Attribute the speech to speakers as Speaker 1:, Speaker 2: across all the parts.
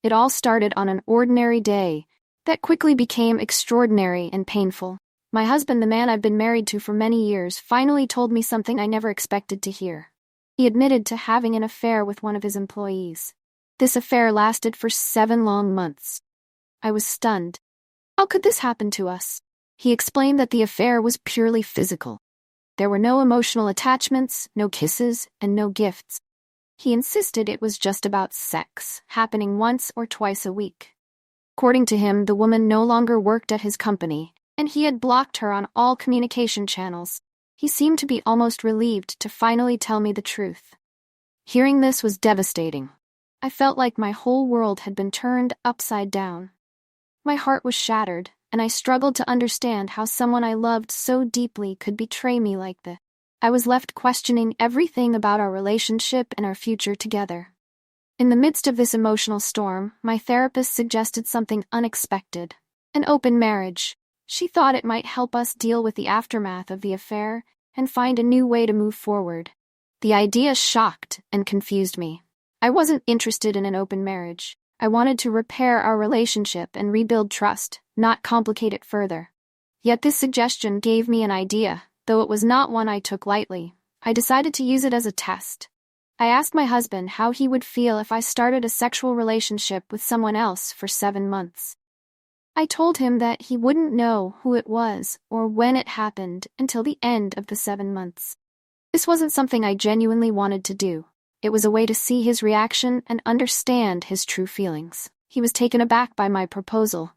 Speaker 1: It all started on an ordinary day that quickly became extraordinary and painful. My husband, the man I've been married to for many years, finally told me something I never expected to hear. He admitted to having an affair with one of his employees. This affair lasted for 7 long months. I was stunned. How could this happen to us? He explained that the affair was purely physical. There were no emotional attachments, no kisses, and no gifts. He insisted it was just about sex, happening once or twice a week. According to him, the woman no longer worked at his company, and he had blocked her on all communication channels. He seemed to be almost relieved to finally tell me the truth. Hearing this was devastating. I felt like my whole world had been turned upside down. My heart was shattered, and I struggled to understand how someone I loved so deeply could betray me like this. I was left questioning everything about our relationship and our future together. In the midst of this emotional storm, my therapist suggested something unexpected: an open marriage. She thought it might help us deal with the aftermath of the affair and find a new way to move forward. The idea shocked and confused me. I wasn't interested in an open marriage. I wanted to repair our relationship and rebuild trust, not complicate it further. Yet this suggestion gave me an idea, though it was not one I took lightly. I decided to use it as a test. I asked my husband how he would feel if I started a sexual relationship with someone else for 7 months. I told him that he wouldn't know who it was or when it happened until the end of the 7 months. This wasn't something I genuinely wanted to do. It was a way to see his reaction and understand his true feelings. He was taken aback by my proposal.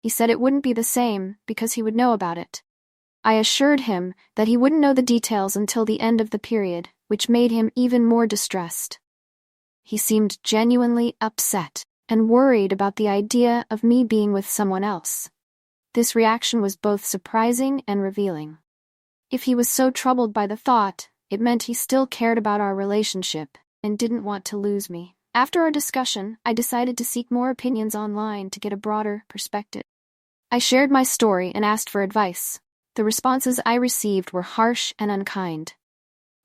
Speaker 1: He said it wouldn't be the same because he would know about it. I assured him that he wouldn't know the details until the end of the period, which made him even more distressed. He seemed genuinely upset and worried about the idea of me being with someone else. This reaction was both surprising and revealing. If he was so troubled by the thought, it meant he still cared about our relationship and didn't want to lose me. After our discussion, I decided to seek more opinions online to get a broader perspective. I shared my story and asked for advice. The responses I received were harsh and unkind.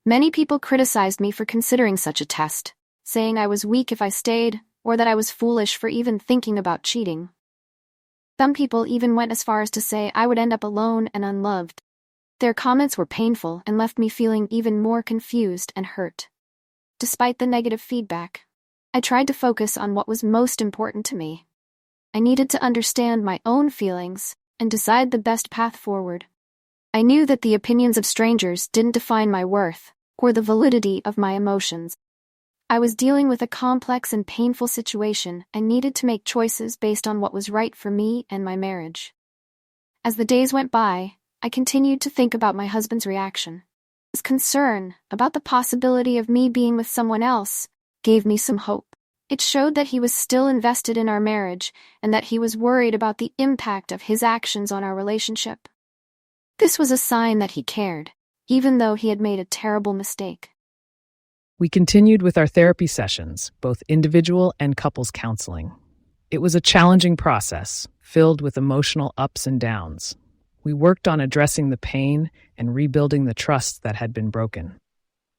Speaker 1: Many people criticized me for considering such a test, saying I was weak if I stayed, or that I was foolish for even thinking about cheating. Some people even went as far as to say I would end up alone and unloved. Their comments were painful and left me feeling even more confused and hurt. Despite the negative feedback, I tried to focus on what was most important to me. I needed to understand my own feelings and decide the best path forward. I knew that the opinions of strangers didn't define my worth or the validity of my emotions. I was dealing with a complex and painful situation and needed to make choices based on what was right for me and my marriage. As the days went by, I continued to think about my husband's reaction. His concern about the possibility of me being with someone else gave me some hope. It showed that he was still invested in our marriage and that he was worried about the impact of his actions on our relationship. This was a sign that he cared, even though he had made a terrible mistake.
Speaker 2: We continued with our therapy sessions, both individual and couples counseling. It was a challenging process, filled with emotional ups and downs. We worked on addressing the pain and rebuilding the trust that had been broken.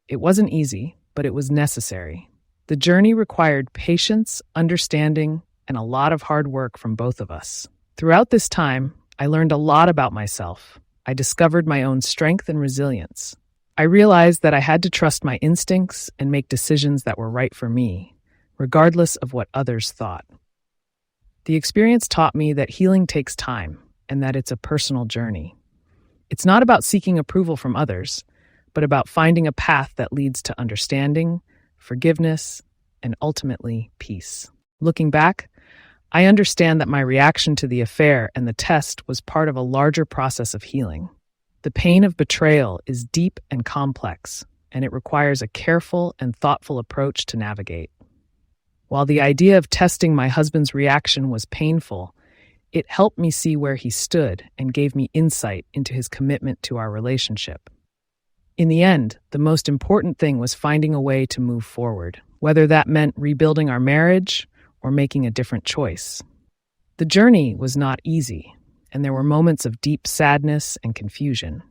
Speaker 2: It wasn't easy, but it was necessary. The journey required patience, understanding, and a lot of hard work from both of us. Throughout this time, I learned a lot about myself. I discovered my own strength and resilience. I realized that I had to trust my instincts and make decisions that were right for me, regardless of what others thought. The experience taught me that healing takes time and that it's a personal journey. It's not about seeking approval from others, but about finding a path that leads to understanding, forgiveness, and ultimately peace. Looking back, I understand that my reaction to the affair and the test was part of a larger process of healing. The pain of betrayal is deep and complex, and it requires a careful and thoughtful approach to navigate. While the idea of testing my husband's reaction was painful, it helped me see where he stood and gave me insight into his commitment to our relationship. In the end, the most important thing was finding a way to move forward, whether that meant rebuilding our marriage or making a different choice. The journey was not easy, and there were moments of deep sadness and confusion.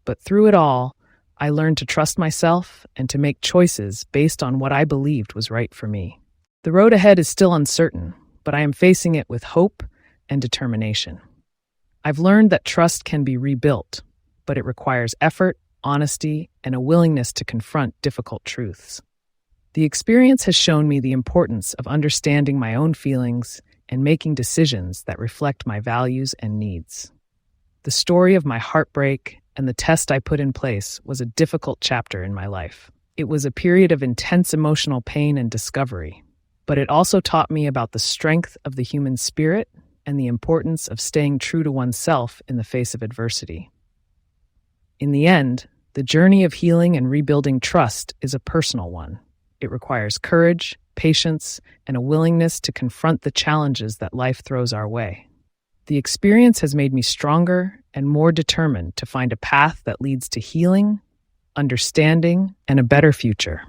Speaker 2: But through it all, I learned to trust myself and to make choices based on what I believed was right for me. The road ahead is still uncertain, but I am facing it with hope and determination. I've learned that trust can be rebuilt, but it requires effort, honesty, and a willingness to confront difficult truths. The experience has shown me the importance of understanding my own feelings and making decisions that reflect my values and needs. The story of my heartbreak and the test I put in place was a difficult chapter in my life. It was a period of intense emotional pain and discovery, but it also taught me about the strength of the human spirit and the importance of staying true to oneself in the face of adversity. In the end, the journey of healing and rebuilding trust is a personal one. It requires courage, patience, and a willingness to confront the challenges that life throws our way. The experience has made me stronger and more determined to find a path that leads to healing, understanding, and a better future.